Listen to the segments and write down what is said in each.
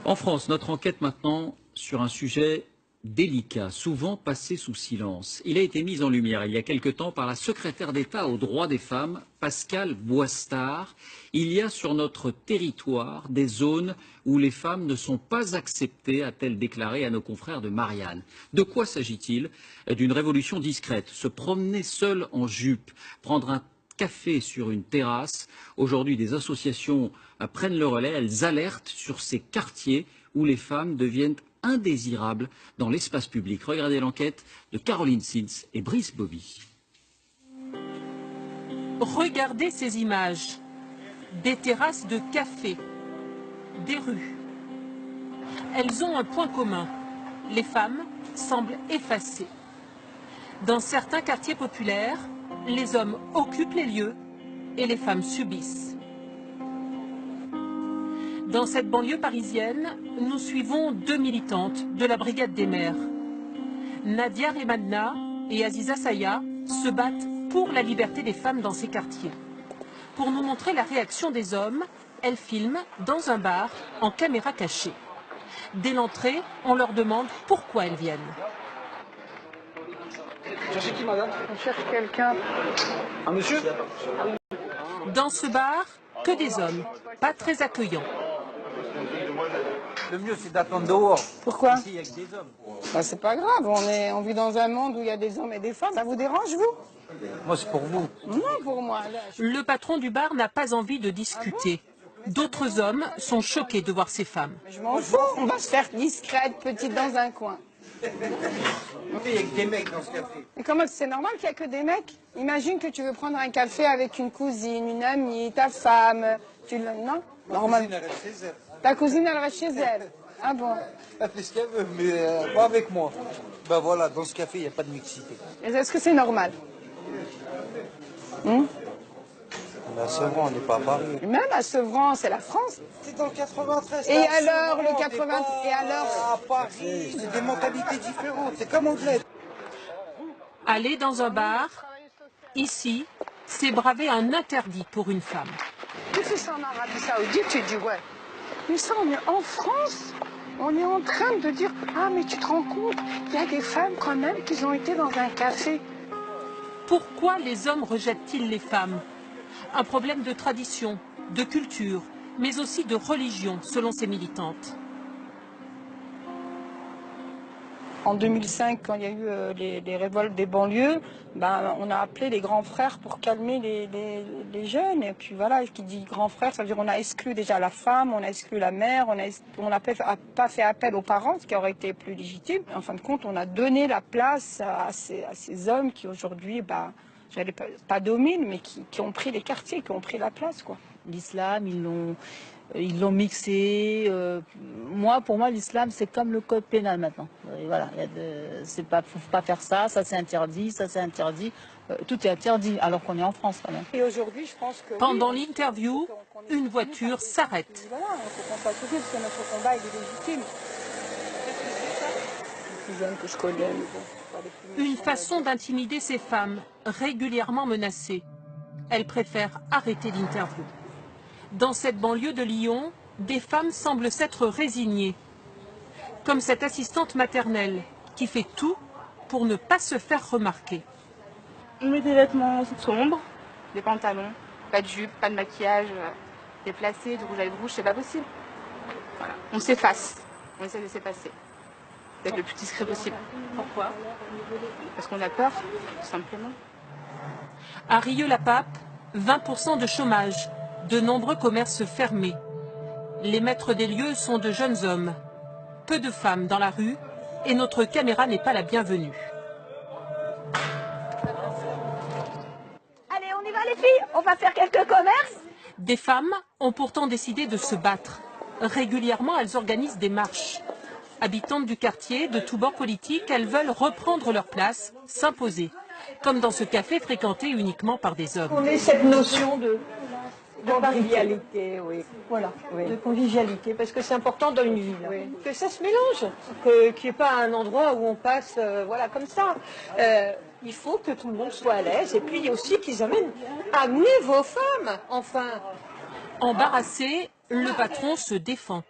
En France, notre enquête maintenant sur un sujet délicat, souvent passé sous silence. Il a été mis en lumière il y a quelque temps par la secrétaire d'État aux droits des femmes, Pascale Boistard. Il y a sur notre territoire des zones où les femmes ne sont pas acceptées, a-t-elle déclaré à nos confrères de Marianne. De quoi s'agit-il? D'une révolution discrète. Se promener seule en jupe, prendre un café sur une terrasse. Aujourd'hui, des associations prennent le relais. Elles alertent sur ces quartiers où les femmes deviennent indésirables dans l'espace public. Regardez l'enquête de Caroline Sins et Brice Bobby. Regardez ces images. Des terrasses de café, des rues. Elles ont un point commun. Les femmes semblent effacées. Dans certains quartiers populaires, les hommes occupent les lieux et les femmes subissent. Dans cette banlieue parisienne, nous suivons deux militantes de la Brigade des mères. Nadia Remadna et Aziza Saya se battent pour la liberté des femmes dans ces quartiers. Pour nous montrer la réaction des hommes, elles filment dans un bar en caméra cachée. Dès l'entrée, on leur demande pourquoi elles viennent. Cherchez qui, madame? On cherche quelqu'un. Un monsieur? Dans ce bar, que des hommes, pas très accueillants. Le mieux, c'est d'attendre dehors. Pourquoi? Ici, il y a que des hommes. Bah, c'est pas grave, on vit dans un monde où il y a des hommes et des femmes. Ça vous dérange, vous? Moi, c'est pour vous. Non, pour moi. Là, Le patron du bar n'a pas envie de discuter. D'autres hommes sont choqués de voir ces femmes. je m'en fous, on va se faire discrète, petite, dans un coin. Il y a que des mecs dans ce café. Mais comment c'est normal qu'il n'y a que des mecs? Imagine que tu veux prendre un café avec une cousine, une amie, ta femme. Non? Normal. Elle reste chez elle. Ta cousine, elle reste chez elle. Ah bon? Elle fait ce qu'elle veut, mais pas avec moi. Ben voilà, dans ce café, il n'y a pas de mixité. Est-ce que c'est normal? Mais à Sevran, on n'est pas à Paris. Même à Sevran, c'est la France. C'est dans le 93. Et là, à alors, Sevran, le 80 on n'est pas et alors à Paris, c'est des mentalités différentes. C'est comme anglais. Aller dans un bar, ici, c'est braver un interdit pour une femme. Tu fais ça en Arabie Saoudite, tu dis ouais. Mais ça, on est en France. On est en train de dire, ah mais tu te rends compte, il y a des femmes quand même qui ont été dans un café. Pourquoi les hommes rejettent-ils les femmes? Un problème de tradition, de culture, mais aussi de religion, selon ces militantes. En 2005, quand il y a eu les révoltes des banlieues, ben, on a appelé les grands frères pour calmer les jeunes. Et puis voilà, qui dit grand frère, ça veut dire on a exclu déjà la femme, on a exclu la mère, on n'a pas fait appel aux parents, ce qui aurait été plus légitime. En fin de compte, on a donné la place à ces hommes qui aujourd'hui, ben, j'allais pas dominent, mais qui ont pris les quartiers, qui ont pris la place, quoi. L'islam, ils l'ont mixé. Pour moi, l'islam, c'est comme le code pénal maintenant. Et voilà, faut pas faire ça, ça c'est interdit, ça c'est interdit. Tout est interdit, alors qu'on est en France quand même. Et aujourd'hui, je pense que Pendant l'interview, une voiture s'arrête. Voilà, il faut qu'on soit soutenu parce que notre combat il est légitime. Les plus jeunes que je connais, mais bon, pas les plus Une méchants. façon d'intimider ces femmes, régulièrement menacées. Elles préfèrent arrêter l'interview. Dans cette banlieue de Lyon, des femmes semblent s'être résignées. Comme cette assistante maternelle qui fait tout pour ne pas se faire remarquer. On met des vêtements sombres, des pantalons, pas de jupe, pas de maquillage déplacé, du rouge à lèvres rouge, c'est pas possible. Voilà. On s'efface, on essaie de s'effacer, d'être le plus discret possible. Pourquoi? Parce qu'on a peur, tout simplement. À Rieux-la-Pape, 20% de chômage, de nombreux commerces fermés. Les maîtres des lieux sont de jeunes hommes. Peu de femmes dans la rue et notre caméra n'est pas la bienvenue. Allez, on y va les filles, on va faire quelques commerces. Des femmes ont pourtant décidé de se battre. Régulièrement, elles organisent des marches. Habitantes du quartier, de tous bords politiques, elles veulent reprendre leur place, s'imposer. Comme dans ce café fréquenté uniquement par des hommes. On ait cette notion de convivialité, oui. Voilà, oui. De convivialité, parce que c'est important dans une ville. Oui. Que ça se mélange, qu'il n'y ait pas un endroit où on passe voilà, comme ça. Il faut que tout le monde soit à l'aise, et puis aussi qu'ils amenez vos femmes, enfin. Embarrassé, le patron se défend.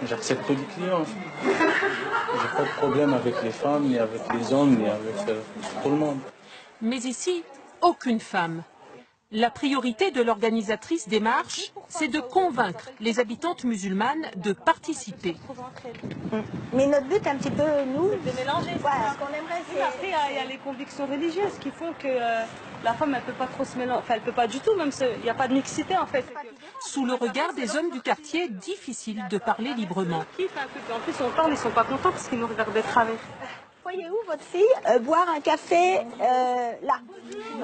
J'accepte tous les clients. J'ai pas de problème avec les femmes, ni avec les hommes, ni avec tout le monde. Mais ici, aucune femme. La priorité de l'organisatrice des marches, c'est de convaincre les habitantes musulmanes de participer. Mais notre but, un petit peu, nous, de mélanger. voilà, ce qu'on aimerait, c'est... Après, il y a les convictions religieuses qui font que la femme, elle peut pas trop se mélanger. Enfin, elle peut pas du tout, même il n'y a pas de mixité, en fait. Sous le regard des hommes du quartier, difficile de parler librement. En plus, on parle, ils sont pas contents parce qu'ils nous regardent de travers. Voyez où votre fille boire un café là?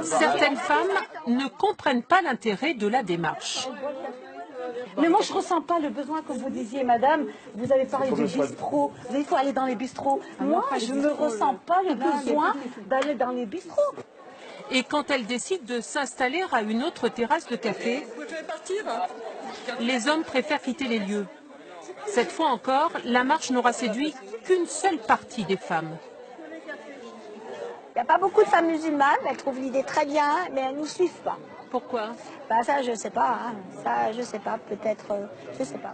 Certaines femmes ne comprennent pas l'intérêt de la démarche. Mais moi, je ne ressens pas le besoin, comme vous disiez, madame. Vous avez parlé du bistrot. Il faut aller dans les bistrots. Moi, je ne ressens pas le besoin d'aller dans les bistrots. Et quand elles décident de s'installer à une autre terrasse de café, les hommes préfèrent quitter les lieux. Cette fois encore, la marche n'aura séduit qu'une seule partie des femmes. Il n'y a pas beaucoup de femmes musulmanes, elles trouvent l'idée très bien, mais elles ne nous suivent pas. Pourquoi? Bah ça, je sais pas. Hein. Ça, je sais pas. Peut-être, je sais pas.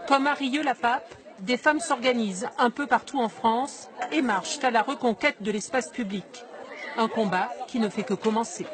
Comme à Rieux-la-Pape, des femmes s'organisent un peu partout en France et marchent à la reconquête de l'espace public. Un combat qui ne fait que commencer.